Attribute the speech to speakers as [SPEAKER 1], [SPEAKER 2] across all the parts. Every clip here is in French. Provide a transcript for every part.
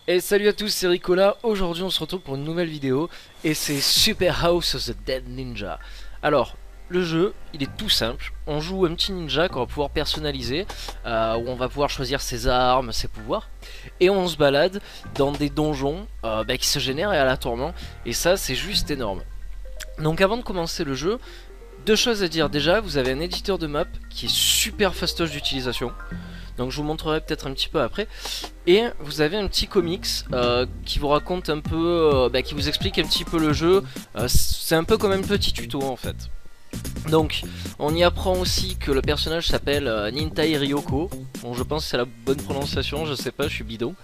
[SPEAKER 1] Et salut à tous, c'est Ricola. Aujourd'hui on se retrouve pour une nouvelle vidéo et c'est Super House of the Dead Ninja. Alors, le jeu, il est tout simple. On joue un petit ninja qu'on va pouvoir personnaliser, où on va pouvoir choisir ses armes, ses pouvoirs. Et on se balade dans des donjons qui se génèrent aléatoirement. Et ça, c'est juste énorme. Donc avant de commencer le jeu, deux choses à dire. Déjà, vous avez un éditeur de map qui est super fastoche d'utilisation. Donc je vous montrerai peut-être un petit peu après. Et vous avez un petit comics qui vous raconte un peu, qui vous explique un petit peu le jeu. C'est un peu comme un petit tuto en fait. Donc on y apprend aussi que le personnage s'appelle Nintai Ryoko. Bon, je pense que c'est la bonne prononciation, je sais pas, je suis bidon.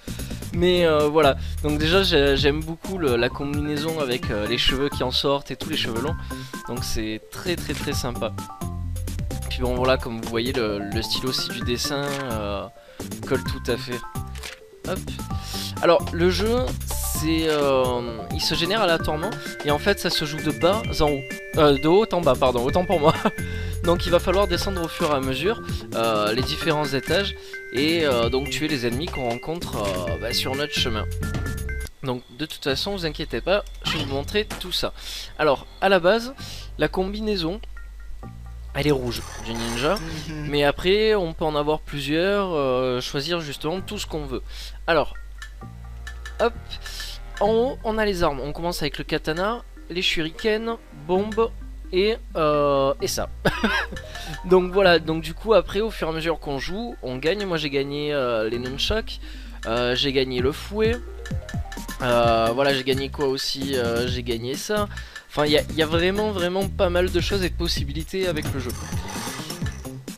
[SPEAKER 1] Mais voilà, donc déjà j'aime beaucoup la combinaison avec les cheveux qui en sortent et tous les cheveux longs. Donc c'est très sympa. Puis bon voilà, comme vous voyez le style aussi du dessin colle tout à fait. Hop. Alors le jeu c'est il se génère aléatoirement et en fait ça se joue de bas en haut. De haut en bas, pardon, autant pour moi. Donc il va falloir descendre au fur et à mesure les différents étages et donc tuer les ennemis qu'on rencontre sur notre chemin. Donc de toute façon vous inquiétez pas, je vais vous montrer tout ça. Alors à la base, la combinaison elle est rouge du ninja, mais après on peut en avoir plusieurs, choisir justement tout ce qu'on veut. Alors, hop, en haut on a les armes, on commence avec le katana, les shurikens, bombes et ça. Donc voilà, donc du coup après au fur et à mesure qu'on joue, on gagne. Moi j'ai gagné les nunchucks, j'ai gagné le fouet, voilà j'ai gagné quoi aussi, j'ai gagné ça. Enfin, il y a vraiment pas mal de choses et de possibilités avec le jeu.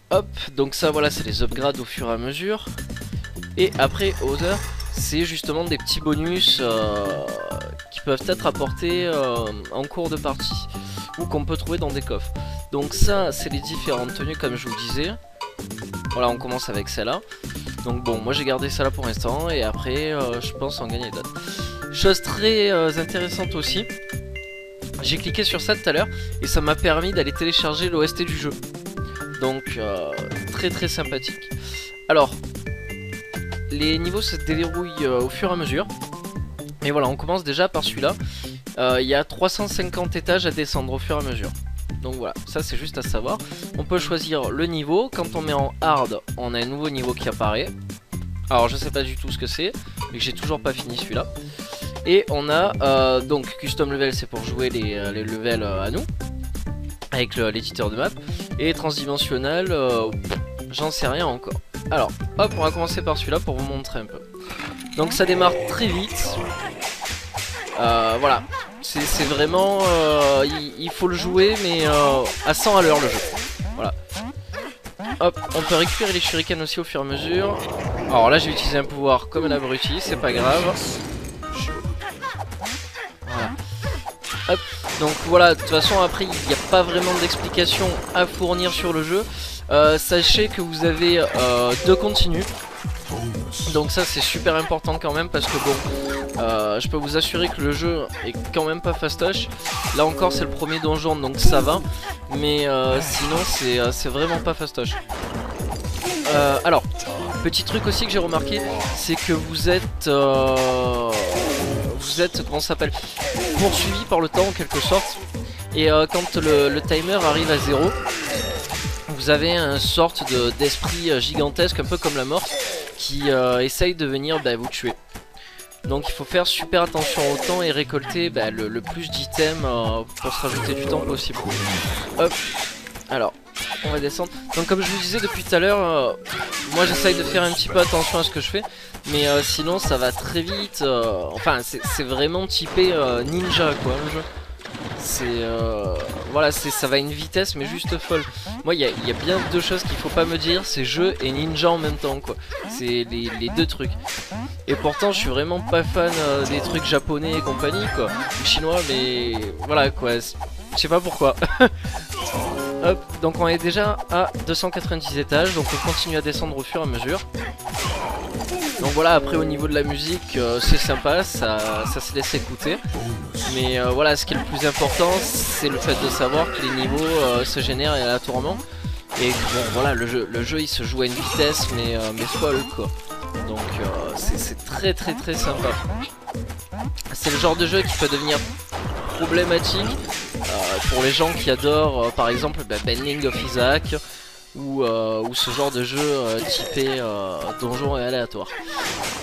[SPEAKER 1] Hop, donc ça voilà, c'est les upgrades au fur et à mesure. Et après, Other, c'est justement des petits bonus qui peuvent être apportés en cours de partie. Ou qu'on peut trouver dans des coffres. Donc ça, c'est les différentes tenues comme je vous disais. Voilà, on commence avec celle-là. Donc bon, moi j'ai gardé celle-là pour l'instant. Et après, je pense en gagner d'autres. Chose très intéressante aussi. J'ai cliqué sur ça tout à l'heure et ça m'a permis d'aller télécharger l'OST du jeu. Donc très sympathique. Alors, les niveaux se déverrouillent au fur et à mesure. Et voilà, on commence déjà par celui-là. Il y a 350 étages à descendre au fur et à mesure. Donc voilà, ça c'est juste à savoir. On peut choisir le niveau. Quand on met en hard, on a un nouveau niveau qui apparaît. Alors je sais pas du tout ce que c'est, mais j'ai toujours pas fini celui-là. Et on a donc custom level, c'est pour jouer les levels à nous avec l'éditeur de map. Et transdimensionnel, j'en sais rien encore. Alors hop, on va commencer par celui-là pour vous montrer un peu. Donc ça démarre très vite. Voilà, c'est vraiment il faut le jouer mais à 100 à l'heure le jeu. Voilà. Hop, on peut récupérer les shurikens aussi au fur et à mesure. Alors là j'ai utilisé un pouvoir comme un abruti, c'est pas grave. Voilà. Hop. Donc voilà, de toute façon après il n'y a pas vraiment d'explication à fournir sur le jeu. Sachez que vous avez deux continues. Donc ça c'est super important quand même parce que bon, je peux vous assurer que le jeu est quand même pas fastoche. Là encore c'est le premier donjon donc ça va. Mais sinon c'est vraiment pas fastoche. Alors, petit truc aussi que j'ai remarqué, c'est que vous êtes comment ça s'appelle, poursuivi par le temps en quelque sorte. Et quand le timer arrive à 0, vous avez une sorte d'esprit gigantesque, un peu comme la mort, qui essaye de venir vous tuer. Donc il faut faire super attention au temps et récolter le plus d'items pour se rajouter du temps possible. Hop, alors on va descendre. Donc comme je vous disais depuis tout à l'heure, moi j'essaye de faire un petit peu attention à ce que je fais. Mais sinon ça va très vite, enfin c'est vraiment typé ninja quoi le jeu. C'est voilà, ça va à une vitesse mais juste folle. Moi il y a bien deux choses qu'il faut pas me dire, c'est jeu et ninja en même temps quoi. C'est les deux trucs. Et pourtant je suis vraiment pas fan des trucs japonais et compagnie quoi, ou chinois, mais voilà quoi, je sais pas pourquoi. Hop, donc on est déjà à 290 étages, donc on continue à descendre au fur et à mesure. Donc voilà, après au niveau de la musique, c'est sympa, ça se laisse écouter. Mais voilà, ce qui est le plus important, c'est le fait de savoir que les niveaux se génèrent aléatoirement. Et bon voilà, le jeu il se joue à une vitesse mais folle quoi. Donc c'est très sympa. C'est le genre de jeu qui peut devenir problématique pour les gens qui adorent par exemple Binding of Isaac ou ce genre de jeu typé donjon et aléatoire.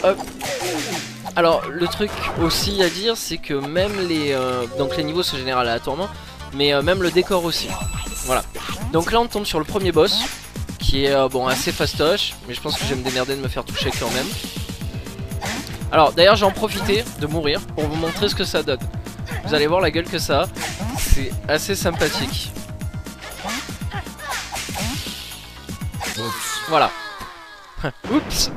[SPEAKER 1] Hop. Alors le truc aussi à dire, c'est que même donc les niveaux se génèrent aléatoirement, mais même le décor aussi. Voilà. Donc là on tombe sur le premier boss qui est bon assez fastoche, mais je pense que je vais me démerder de me faire toucher quand même. Alors d'ailleurs j'ai en profité de mourir pour vous montrer ce que ça donne. Vous allez voir la gueule que ça a, c'est assez sympathique. Oups. Voilà. Oups.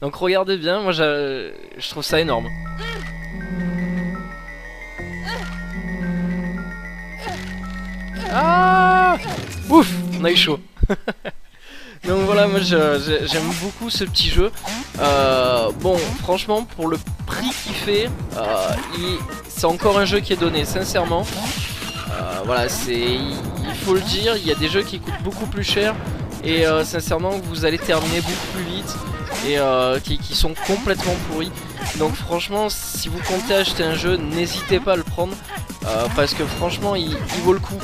[SPEAKER 1] Donc regardez bien, moi je trouve ça énorme. Ah, ouf, on a eu chaud. Donc voilà, moi j'aime beaucoup ce petit jeu. Bon, franchement, pour le prix qu'il fait, c'est encore un jeu qui est donné, sincèrement. Voilà, il faut le dire, il y a des jeux qui coûtent beaucoup plus cher. Et sincèrement, vous allez terminer beaucoup plus vite. Et qui sont complètement pourris. Donc franchement, si vous comptez acheter un jeu, n'hésitez pas à le prendre. Parce que franchement, il vaut le coup.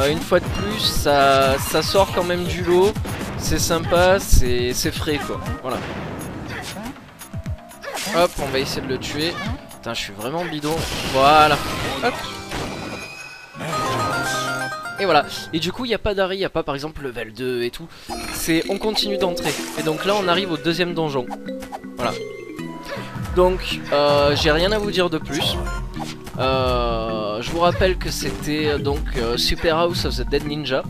[SPEAKER 1] Une fois de plus, ça sort quand même du lot. C'est sympa, c'est frais quoi. Voilà. Hop, on va essayer de le tuer. Putain, je suis vraiment bidon. Voilà. Hop. Et voilà. Et du coup, il n'y a pas d'arrêt, il n'y a pas par exemple level 2 et tout. C'est on continue d'entrer. Et donc là, on arrive au deuxième donjon. Voilà. Donc, j'ai rien à vous dire de plus. Je vous rappelle que c'était donc Super House of the Dead Ninja,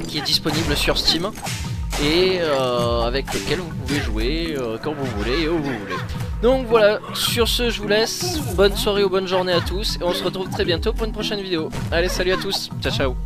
[SPEAKER 1] qui est disponible sur Steam et avec lequel vous pouvez jouer quand vous voulez et où vous voulez. Donc voilà, sur ce je vous laisse, bonne soirée ou bonne journée à tous et on se retrouve très bientôt pour une prochaine vidéo. Allez, salut à tous, ciao ciao.